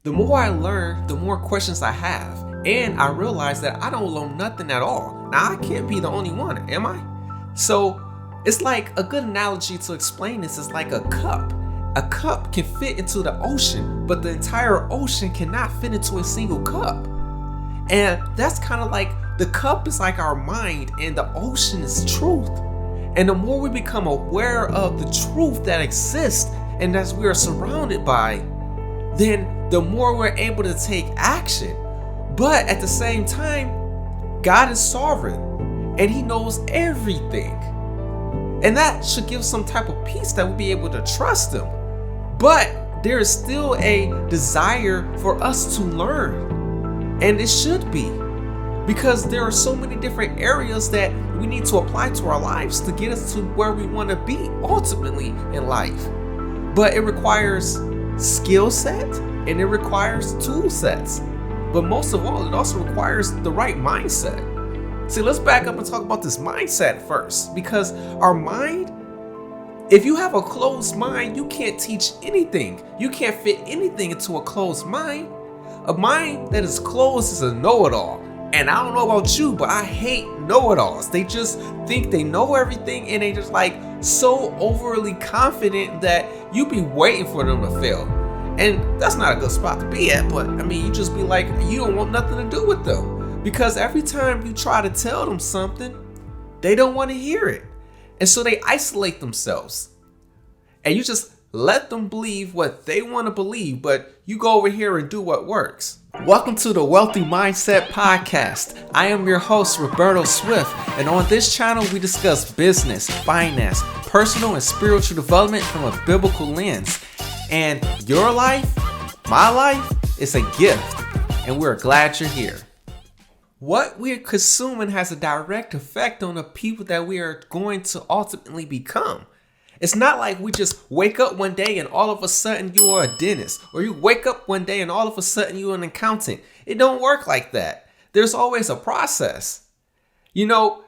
The more I learn, the more questions I have. And I realize that I don't know nothing at all. Now, I can't be the only one, am I? So, it's like a good analogy to explain this is like a cup. A cup can fit into the ocean, but the entire ocean cannot fit into a single cup. And that's kind of like the cup is like our mind, and the ocean is truth. And the more we become aware of the truth that exists and as we are surrounded by, then the more we're able to take action. But at the same time, God is sovereign and He knows everything. And that should give some type of peace that we'll be able to trust Him. But there is still a desire for us to learn. And it should be. Because there are so many different areas that we need to apply to our lives to get us to where we want to be ultimately in life. But it requires skill set and it requires tool sets. But most of all, it also requires the right mindset. See, let's back up and talk about this mindset first. Because our mind, if you have a closed mind, you can't teach anything. You can't fit anything into a closed mind. A mind that is closed is a know-it-all. And I don't know about you, but I hate know-it-alls. They just think they know everything and they just like so overly confident that you be waiting for them to fail. And that's not a good spot to be at, but I mean, you just be like, you don't want nothing to do with them. Because every time you try to tell them something, they don't want to hear it. And so they isolate themselves. And you just let them believe what they want to believe, but you go over here and do what works. Welcome to the Wealthy Mindset Podcast. I am your host, Roberto Swift, and on this channel, we discuss business, finance, personal and spiritual development from a biblical lens. And your life, my life, is a gift, and we're glad you're here. What we're consuming has a direct effect on the people that we are going to ultimately become. It's not like we just wake up one day and all of a sudden you are a dentist, or you wake up one day and all of a sudden you're an accountant. It don't work like that. There's always a process. You know,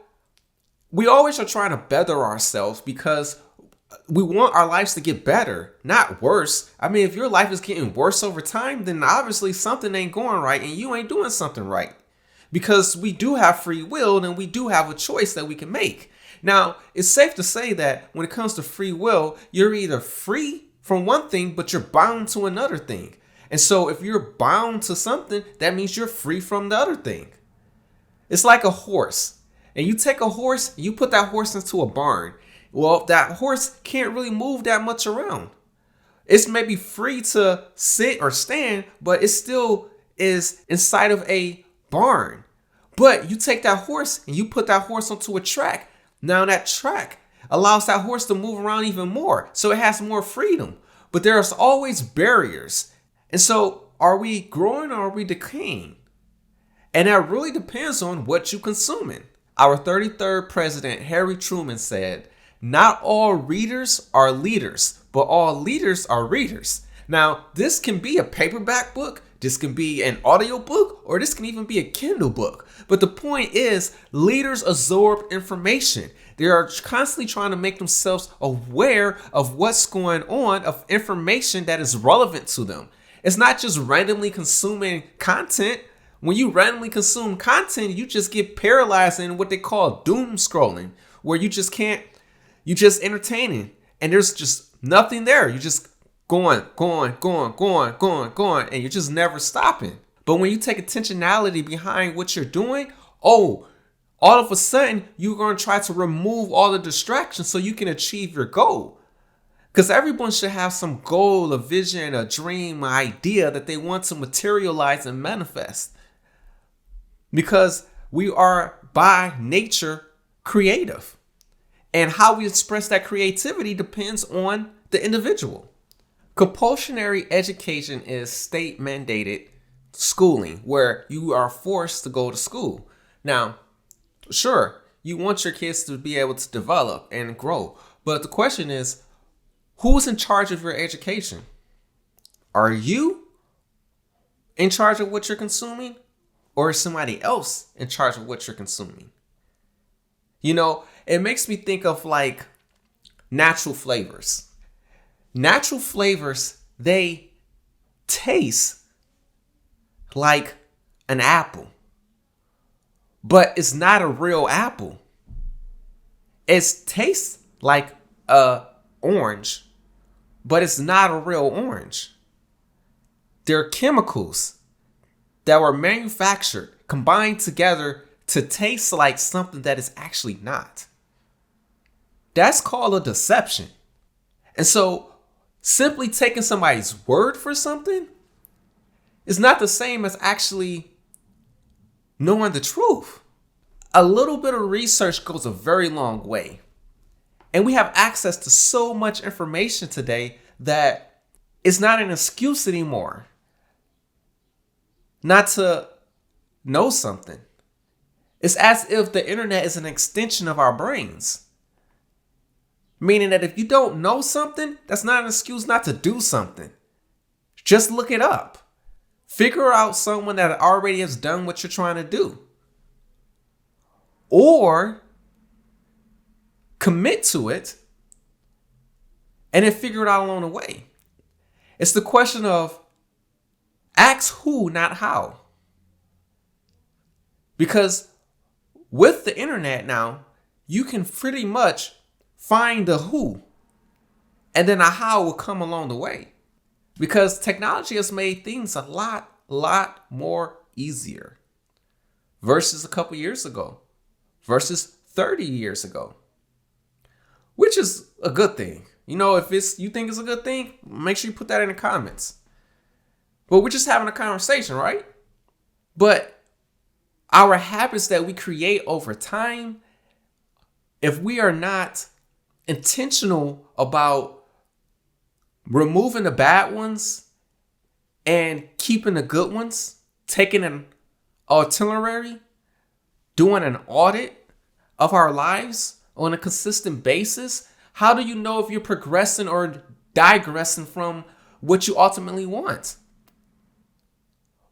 we always are trying to better ourselves because we want our lives to get better, not worse. I mean, if your life is getting worse over time, then obviously something ain't going right and you ain't doing something right. Because we do have free will and we do have a choice that we can make. Now, it's safe to say that when it comes to free will, you're either free from one thing, but you're bound to another thing. And so if you're bound to something, that means you're free from the other thing. It's like a horse. And you take a horse, you put that horse into a barn. Well, that horse can't really move that much around. It's maybe free to sit or stand, but it still is inside of a barn. But you take that horse and you put that horse onto a track. Now that track allows that horse to move around even more, so it has more freedom. But there's always barriers. And so are we growing or are we decaying? And that really depends on what you're consuming. Our 33rd president, Harry Truman, said, "Not all readers are leaders, but all leaders are readers." Now, this can be a paperback book, this can be an audio book, or this can even be a Kindle book. But the point is, leaders absorb information. They are constantly trying to make themselves aware of what's going on, of information that is relevant to them. It's not just randomly consuming content. When you randomly consume content, you just get paralyzed in what they call doom scrolling, where you just entertaining, and there's just nothing there. You just going, and you're just never stopping. But when you take intentionality behind what you're doing, all of a sudden, you're going to try to remove all the distractions so you can achieve your goal. Because everyone should have some goal, a vision, a dream, an idea that they want to materialize and manifest. Because we are by nature creative. And how we express that creativity depends on the individual. Compulsory education is state mandated schooling where you are forced to go to school. Now, sure, you want your kids to be able to develop and grow. But the question is, who's in charge of your education? Are you in charge of what you're consuming? Or is somebody else in charge of what you're consuming? You know, it makes me think of like natural flavors. Natural flavors, they taste like an apple, but it's not a real apple. It tastes like a orange, but it's not a real orange. They're chemicals that were manufactured, combined together to taste like something that is actually not. That's called a deception. And so simply taking somebody's word for something is not the same as actually knowing the truth. A little bit of research goes a very long way. And we have access to so much information today that it's not an excuse anymore not to know something. It's as if the internet is an extension of our brains. Meaning that if you don't know something, that's not an excuse not to do something. Just look it up. Figure out someone that already has done what you're trying to do. Or commit to it and then figure it out along the way. It's the question of ask who, not how. Because with the internet now, you can pretty much find the who, and then a how will come along the way. Because technology has made things a lot more easier versus a couple years ago, versus 30 years ago, which is a good thing. You know, if you think it's a good thing, make sure you put that in the comments. But we're just having a conversation, right? But our habits that we create over time, if we are not intentional about removing the bad ones and keeping the good ones, taking an artillery, doing an audit of our lives on a consistent basis, how do you know if you're progressing or digressing from what you ultimately want?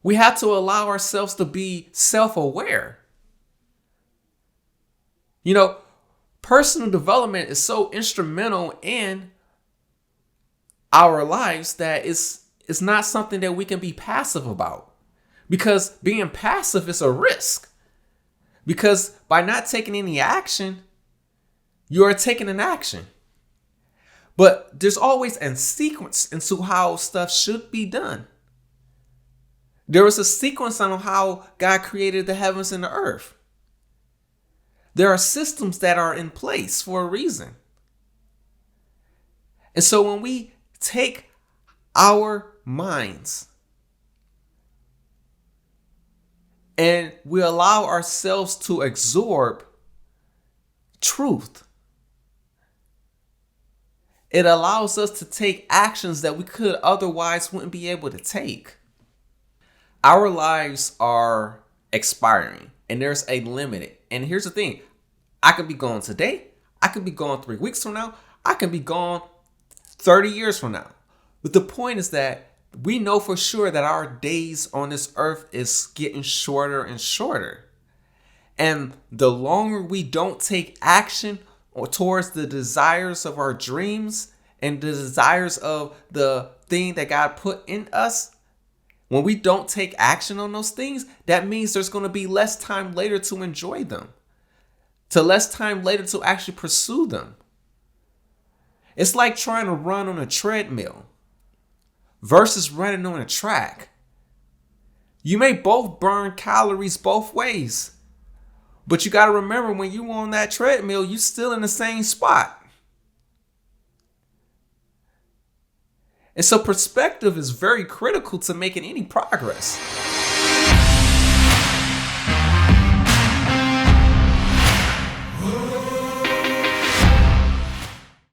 We have to allow ourselves to be self-aware. You know, personal development is so instrumental in our lives that it's not something that we can be passive about. Because being passive is a risk. Because by not taking any action, you are taking an action. But there's always a sequence into how stuff should be done. There was a sequence on how God created the heavens and the earth. There are systems that are in place for a reason. And so when we take our minds and we allow ourselves to absorb truth, it allows us to take actions that we could otherwise wouldn't be able to take. Our lives are expiring and there's a limit. And here's the thing. I could be gone today. I could be gone 3 weeks from now. I could be gone 30 years from now. But the point is that we know for sure that our days on this earth is getting shorter and shorter. And the longer we don't take action towards the desires of our dreams and the desires of the thing that God put in us, when we don't take action on those things, that means there's going to be less time later to enjoy them, to less time later to actually pursue them. It's like trying to run on a treadmill versus running on a track. You may both burn calories both ways, but you got to remember when you're on that treadmill, you're still in the same spot. And so perspective is very critical to making any progress.